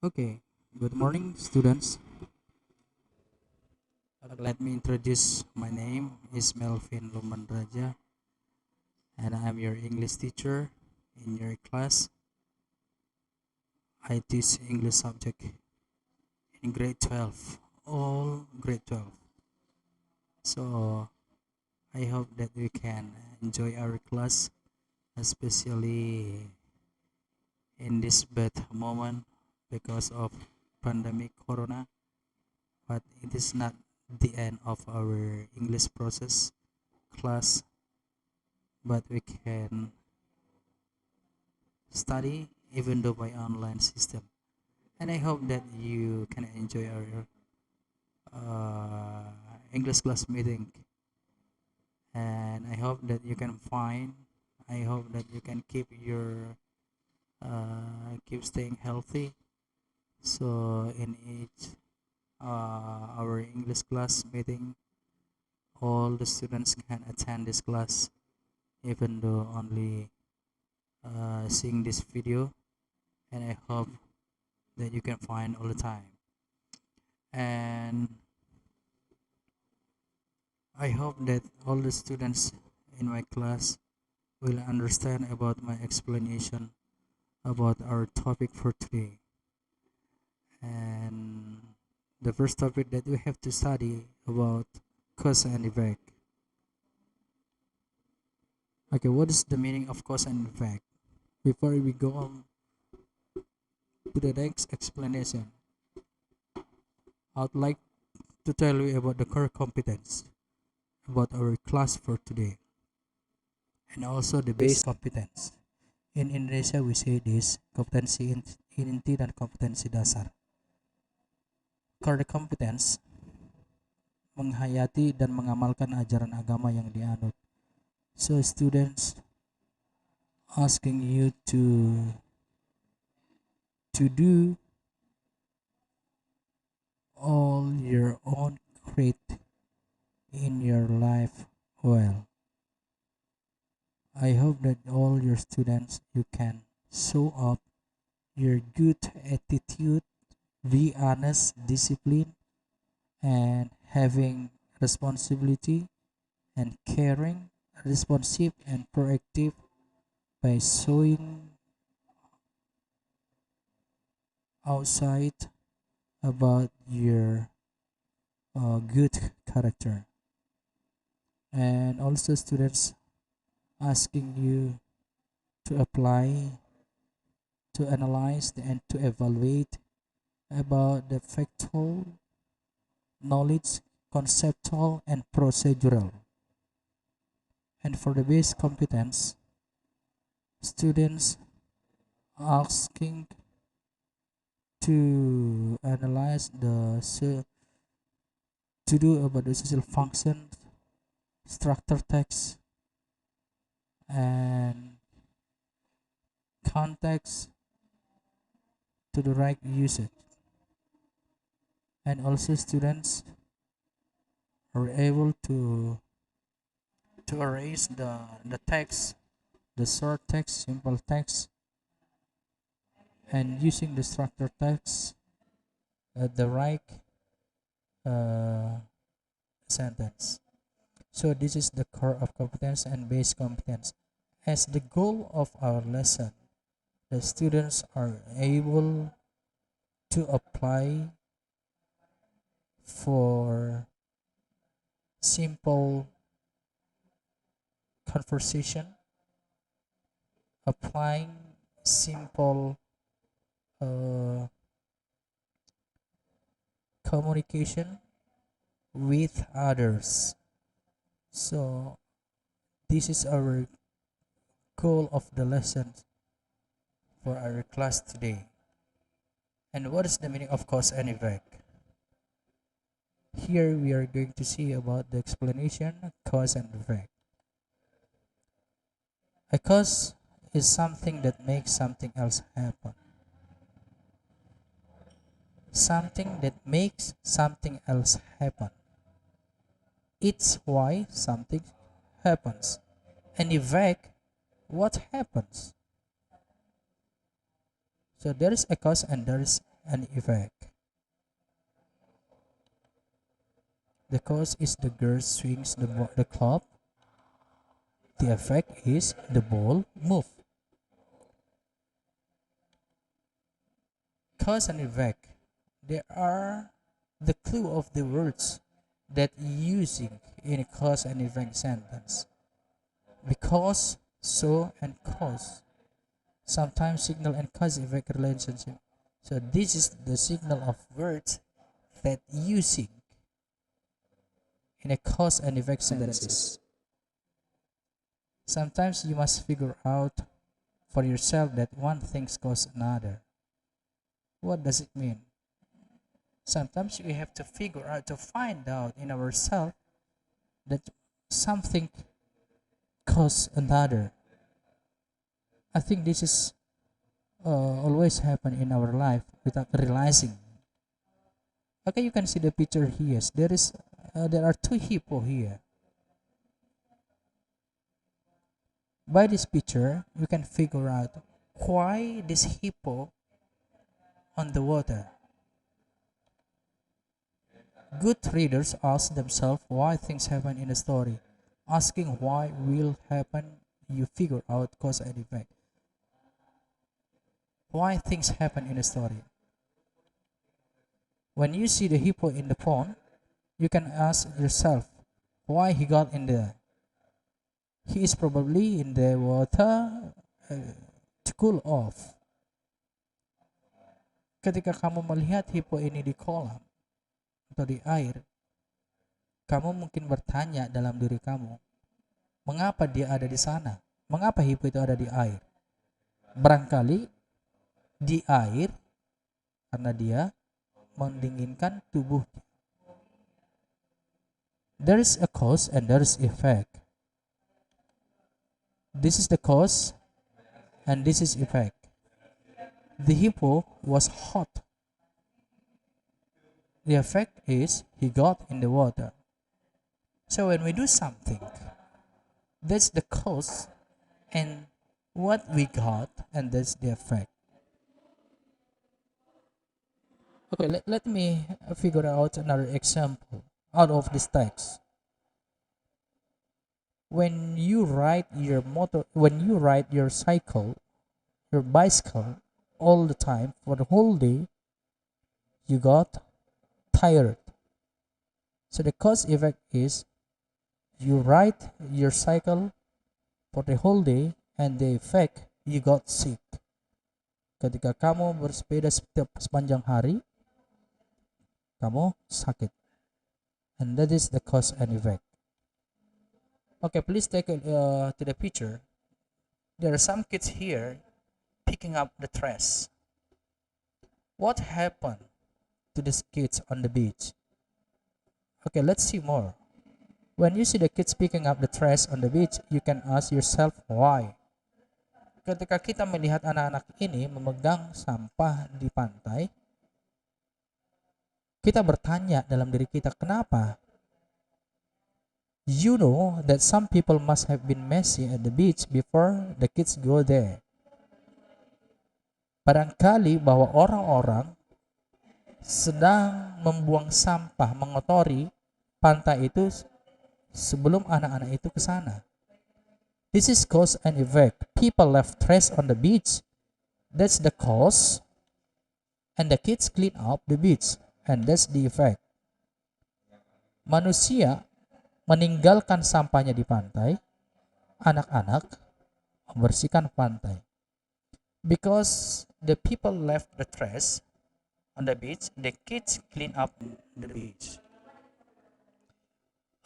Okay, good morning, students. Let me introduce my name is Melvin Lumandraja, and I am your English teacher in your class. I teach English subject in grade 12, all grade 12. So I hope that you can enjoy our class, especially in this bad moment because of pandemic corona. But it is not the end of our English process class, but we can study even though by online system. And I hope that you can enjoy our English class meeting. And I hope that you can find. I hope that you can keep your keep staying healthy. So in each our English class meeting, all the students can attend this class, even though only seeing this video. And I hope that you can find all the time. And I hope that all the students in my class will understand about my explanation about our topic for today. And the first topic that we have to study about cause and effect. Okay, what is the meaning of cause and effect? Before we go on to the next explanation, I'd like to tell you about the core competence about our class for today, and also the base competence. In Indonesia, we say this kompetensi inti dan kompetensi dasar. Core competence menghayati dan mengamalkan ajaran agama yang dianut. So students asking you to do all your own great in your life well. I hope that all your students you can show up your good attitude, be honest, discipline, and having responsibility and caring, responsive and proactive by showing outside about your good character. And also students asking you to apply, to analyze, and to evaluate about the factual knowledge, conceptual, and procedural. And for the base competence, students asking to analyze to do about the social function, structure text, and context to the right usage. And also students are able to erase the text, the short text, simple text, and using the structure text at the right uh, sentence. So this is the core of competence and base competence. As the goal of our lesson, the students are able to apply for simple conversation, applying simple uh, communication with others. So this is our goal of the lesson for our class today. And what is the meaning of cause and effect? Here we are going to see about the explanation, cause and effect. A cause is something that makes something else happen. Something that makes something else happen. It's why something happens. An effect, what happens? So there is a cause and there is and effect. The cause is the girl swings the club. The effect is the ball move. Cause and effect. They are the clue of the words that using in a cause and effect sentence. Because, so, and cause. Sometimes signal and cause effect relationship. So this is the signal of words that using in a cause and effect sentences. Sometimes you must figure out for yourself that one thing causes another. What does it mean? Sometimes we have to figure out to find out in ourselves that something causes another. I think this is always happen in our life without realizing. Okay, you can see the picture here. There are two hippo here. By this picture, you can figure out why this hippo on the water. Good readers ask themselves why things happen in a story. Asking why will happen, you figure out cause and effect. Why things happen in a story. When you see the hippo in the pond, you can ask yourself why he got in there. He is probably in the water to cool off. Ketika kamu melihat hippo ini di kolam atau di air, kamu mungkin bertanya dalam diri kamu, mengapa dia ada di sana? Mengapa hippo itu ada di air? Barangkali di air karena dia mendinginkan tubuh. There is a cause and there is effect. This is the cause and this is effect. The hippo was hot. The effect is he got in the water. So when we do something, that's the cause and what we got, and that's the effect. Okay, let me figure out another example out of this text. When you ride your cycle, your bicycle all the time for the whole day, you got tired. So the cause effect is you ride your cycle for the whole day and the effect you got sick. Ketika kamu bersepeda sepanjang hari, kamu sakit. And that is the cause and effect. Okay, please take to the picture. There are some kids here picking up the trash. What happened to these kids on the beach? Okay, let's see more. When you see the kids picking up the trash on the beach, you can ask yourself why. Ketika kita melihat anak-anak ini memegang sampah di pantai, kita bertanya dalam diri kita, kenapa? You know that some people must have been messy at the beach before the kids go there. Barangkali bahwa orang-orang sedang membuang sampah, mengotori pantai itu sebelum anak-anak itu ke sana. This is cause and effect. People left trash on the beach. That's the cause. And the kids clean up the beach. And that's the effect. Manusia meninggalkan sampahnya di pantai, anak-anak membersihkan pantai. Because the people left the trash on the beach, the kids clean up the beach.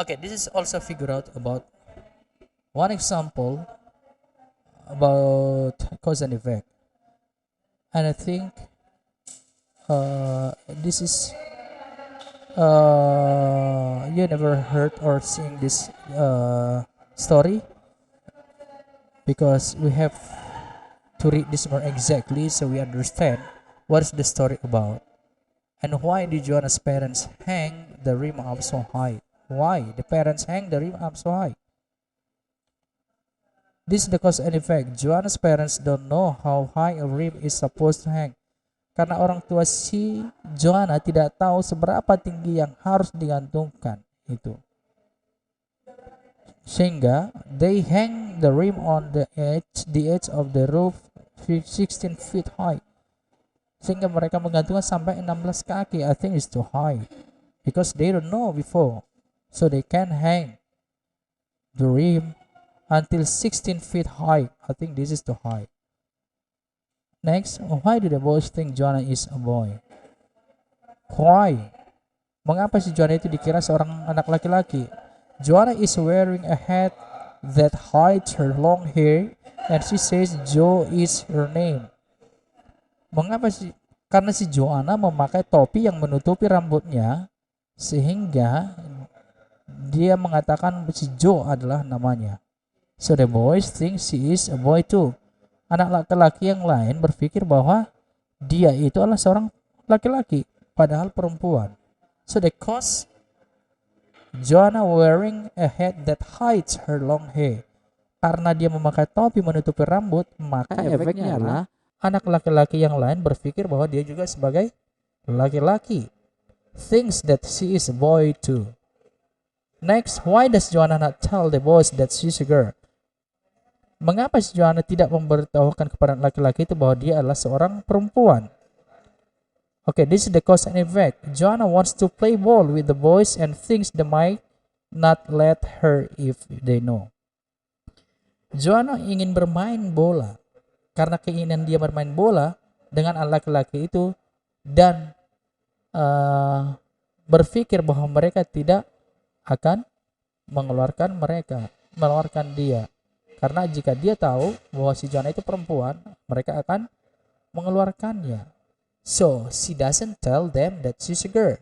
Okay, this is also figured out about one example about cause and effect. And I think this is you never heard or seen this story, because we have to read this more exactly so we understand what is the story about and why did Joanna's parents hang the rim up so high. Why the parents hang the rim up so high? This is the cause and effect. Joanna's parents don't know how high a rim is supposed to hang. karena orang tua si Joanna tidak tahu seberapa tinggi yang harus digantungkan itu. Sehingga they hang the rim on the edge of the roof 16 feet high. Sehingga mereka menggantungkan sampai 16 kaki. I think it's too high because they don't know before. So they can hang the rim until 16 feet high. I think this is too high. Next, why do the boys think Joanna is a boy? Why? Mengapa si Joanna itu dikira seorang anak laki-laki? Joanna is wearing a hat that hides her long hair and she says Joe is her name. Mengapa sih? Karena si Joanna memakai topi yang menutupi rambutnya sehingga dia mengatakan si Joe adalah namanya. So the boys think she is a boy too. Anak laki-laki yang lain berpikir bahwa dia itu adalah seorang laki-laki padahal perempuan. So they cause Joanna wearing a hat that hides her long hair. Karena dia memakai topi menutupi rambut, maka efeknya adalah anak laki-laki yang lain berpikir bahwa dia juga sebagai laki-laki. Thinks that she is a boy too. Next, why does Joanna not tell the boys that she's a girl? Mengapa si Joanna tidak memberitahukan kepada laki-laki itu bahwa dia adalah seorang perempuan? Okay, this is the cause and effect. Joanna wants to play ball with the boys and thinks they might not let her if they know. Joanna ingin bermain bola. Karena keinginan dia bermain bola dengan anak laki-laki itu dan berpikir bahwa mereka tidak akan mengeluarkan dia. Karena jika dia tahu bahwa si Joanna itu perempuan, mereka akan mengeluarkannya. So, she doesn't tell them that she's a girl.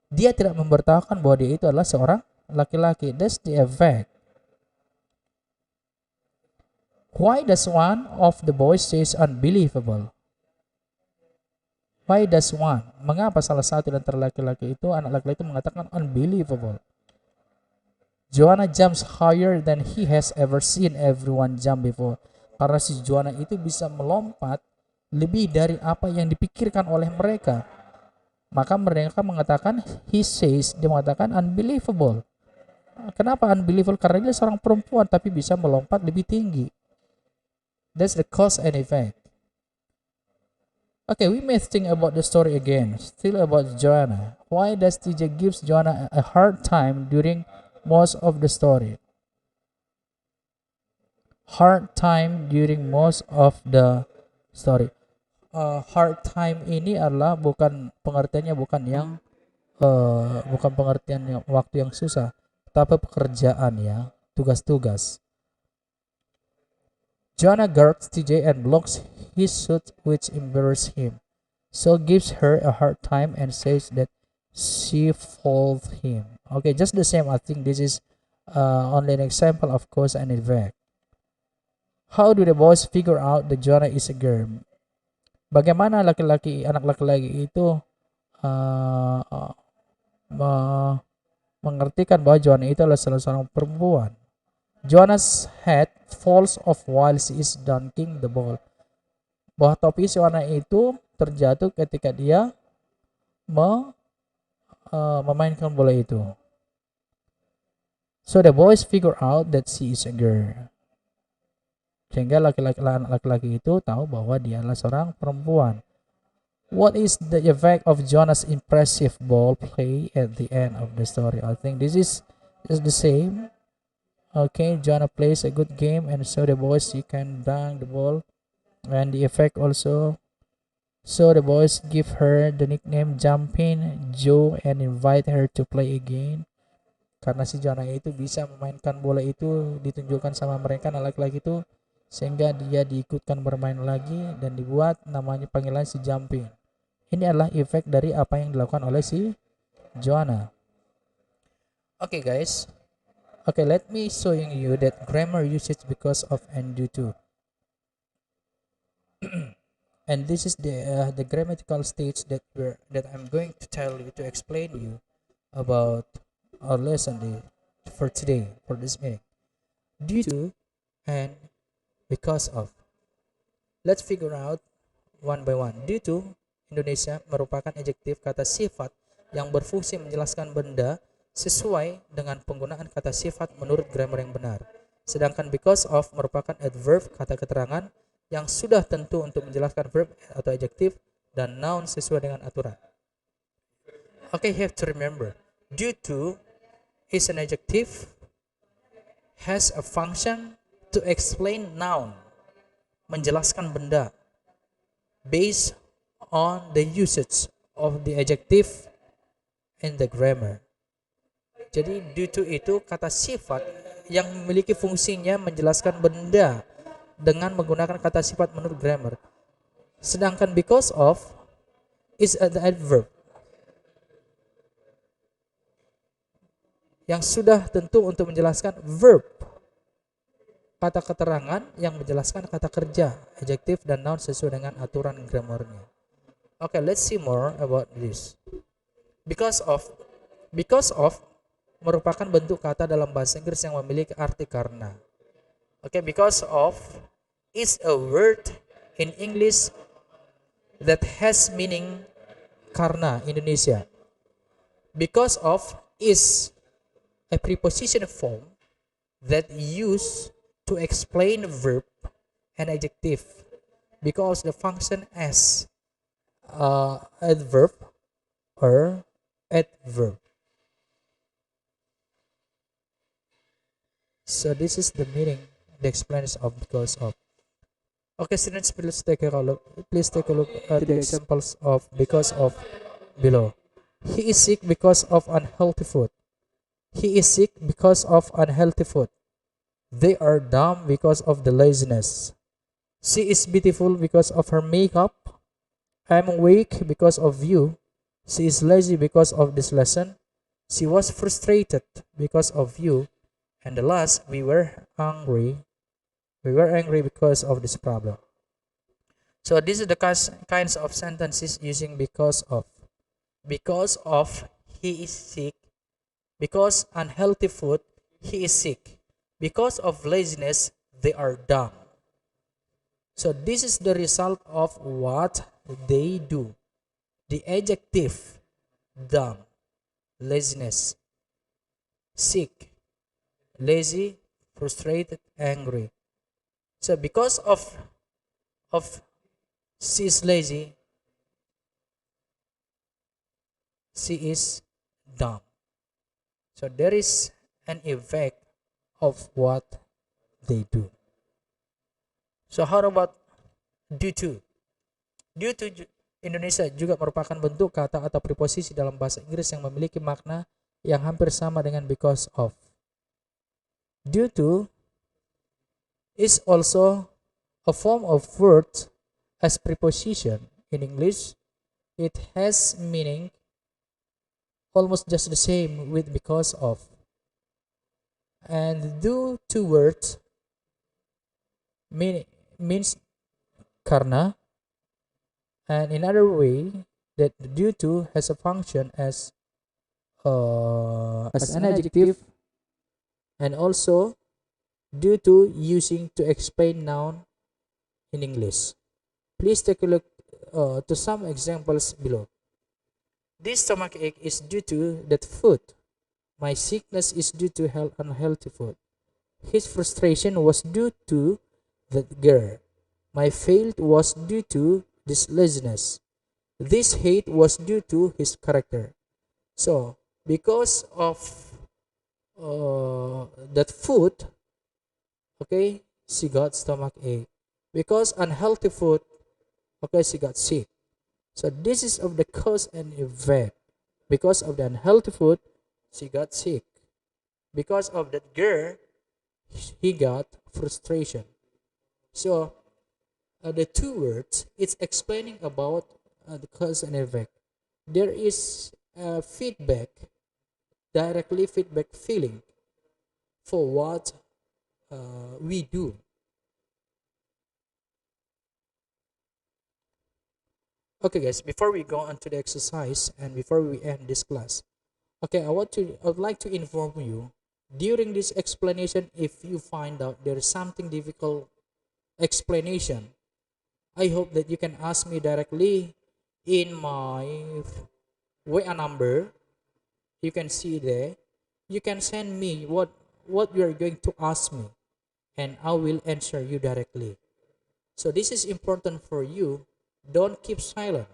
Dia tidak memberitahukan bahwa dia itu adalah seorang laki-laki. That's the effect. Why does one of the boys say unbelievable? Why does one? Mengapa salah satu dan laki-laki itu, anak laki-laki itu mengatakan unbelievable? Joanna jumps higher than he has ever seen everyone jump before. Karena si Joanna itu bisa melompat lebih dari apa yang dipikirkan oleh mereka. Maka mereka mengatakan, dia mengatakan unbelievable. Kenapa unbelievable? Karena dia seorang perempuan tapi bisa melompat lebih tinggi. That's the cause and effect. Okay, we may think about the story again. Still about Joanna. Why does TJ gives Joanna a hard time during most of the story? Hard time during most of the story. Hard time ini adalah bukan pengertiannya bukan pengertian waktu yang susah, tapi pekerjaan ya, tugas-tugas. Joanna guards TJ and blocks his suit which embarrasses him. So gives her a hard time and says that she faults him. Okay, just the same. I think this is only an example of cause and effect. How do the boys figure out that Joanna is a girl? Bagaimana anak laki-laki itu mengertikan bahwa Joanna itu adalah salah seorang perempuan. Joanna's hat falls off while she is dunking the ball. Bahwa topi Joanna itu terjatuh ketika dia memainkan bola itu. So the boys figure out that she is a girl. Sehingga laki-laki itu tahu bahwa dia adalah seorang perempuan. What is the effect of Joanna's impressive ball play at the end of the story? I think this is the same. Okay, Joanna plays a good game and so the boys can dunk the ball. And the effect also. So the boys give her the nickname Jumping Joe and invite her to play again. Karena si Joanna itu bisa memainkan bola itu, ditunjukkan sama mereka anak laki-laki itu, sehingga dia diikutkan bermain lagi dan dibuat namanya panggilan si Jumping. Ini adalah efek dari apa yang dilakukan oleh si Joanna. Okay guys. Okay, let me showing you that grammar usage because of and due to. And this is the grammatical stage that I'm going to tell you, to explain you about our lesson for today, for this meeting. Due to and because of. Let's figure out one by one. Due to Indonesia merupakan adjektif kata sifat yang berfungsi menjelaskan benda sesuai dengan penggunaan kata sifat menurut grammar yang benar. Sedangkan because of merupakan adverb kata keterangan yang sudah tentu untuk menjelaskan verb atau adjektif dan noun sesuai dengan aturan. Okay, you have to remember, due to is an adjective, has a function to explain noun, menjelaskan benda, based on the usage of the adjective in the grammar. Jadi due to itu kata sifat yang memiliki fungsinya menjelaskan benda dengan menggunakan kata sifat menurut grammar. Sedangkan because of is an adverb yang sudah tentu untuk menjelaskan verb, kata keterangan yang menjelaskan kata kerja, adjektif dan noun sesuai dengan aturan grammarnya. Okay, let's see more about this. Because of merupakan bentuk kata dalam bahasa Inggris yang memiliki arti karena. Okay, because of is a word in English that has meaning karena Indonesia. Because of is a preposition form that used to explain a verb and adjective because the function as adverb or adverb. So this is the meaning, the explanation of because of. Okay, students, please take a look. Please take a look at the examples of because of below. He is sick because of unhealthy food. He is sick because of unhealthy food. They are dumb because of the laziness. She is beautiful because of her makeup. I am weak because of you. She is lazy because of this lesson. She was frustrated because of you. And the last, we were angry. We were angry because of this problem. So these are the kinds of sentences using because of. Because of, he is sick. Because unhealthy food, he is sick. Because of laziness, they are dumb. So this is the result of what they do. The adjective, dumb, laziness, sick, lazy, frustrated, angry. So because of she is lazy, she is dumb. So there is an effect of what they do. So how about due to? Due to Indonesia juga merupakan bentuk kata atau preposisi dalam bahasa Inggris yang memiliki makna yang hampir sama dengan because of. Due to is also a form of word as preposition in English. It has meaning almost just the same with because of. And due to words means karena, and in other way that due to has a function as an adjective, and also due to using to explain noun in English. Please take a look to some examples below. This stomachache is due to that food. My sickness is due to unhealthy food. His frustration was due to that girl. My failure was due to this laziness. This hate was due to his character. So, because of that food, okay, she got stomachache. Because unhealthy food, okay, she got sick. So this is of the cause and effect. Because of the unhealthy food, she got sick. Because of that girl, he got frustration. So the two words, it's explaining about the cause and effect. There is feedback, directly feedback feeling for what we do. Okay guys, before we go on to the exercise and before we end this class, okay, I would like to inform you during this explanation, if you find out there is something difficult explanation, I hope that you can ask me directly in my WA number. You can see there. You can send me what you are going to ask me, and I will answer you directly. So this is important for you. Don't keep silent.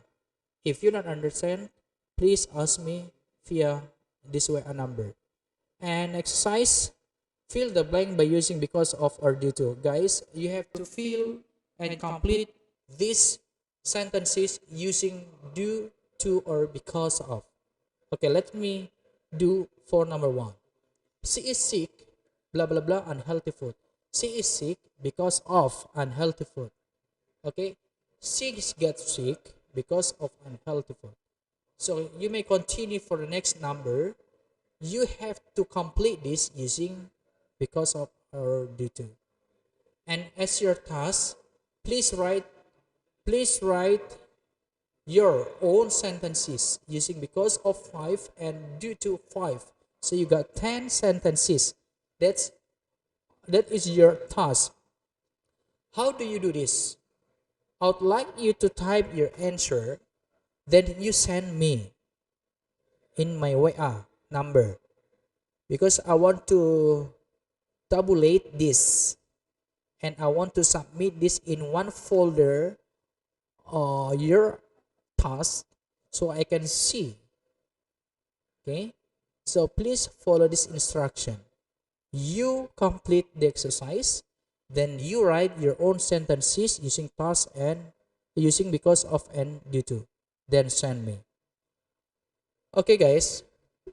If you don't understand, please ask me via this way a number. And exercise, fill the blank by using because of or due to. Guys, you have to fill and complete these sentences using due to or because of. Okay, let me do for number one. She is sick, blah blah blah, unhealthy food. She is sick because of unhealthy food. Okay, she gets sick because of unhealthy food. So you may continue for the next number. You have to complete this using because of or due to. And as your task, please write please write your own sentences using because of 5 and due to 5. So you got 10 sentences. That is your task. How do you do this? I would like you to type your answer, then you send me in my WA number, because I want to tabulate this and I want to submit this in one folder, your task, so I can see. Okay, so please follow this instruction. You complete the exercise, then you write your own sentences using task and using because of and due to, then send me. Okay guys,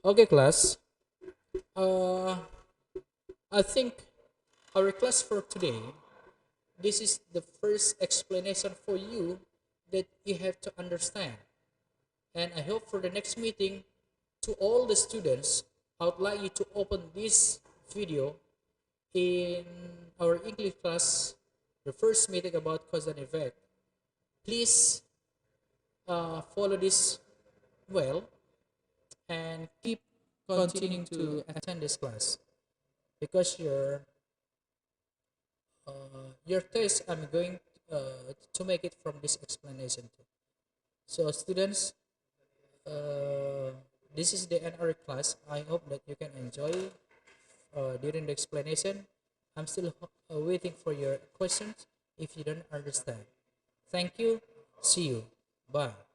okay class, uh I think our class for today, this is the first explanation for you that you have to understand. And I hope for the next meeting, to all the students, I would like you to open this video in our English class, the first meeting about cause and effect. Please follow this well and keep continuing to attend this class, because your test I'm going to make it from this explanation too. So students, uh, this is the end of our class. I hope that you can enjoy during the explanation. I'm still waiting for your questions if you don't understand. Thank you. See you. Bye.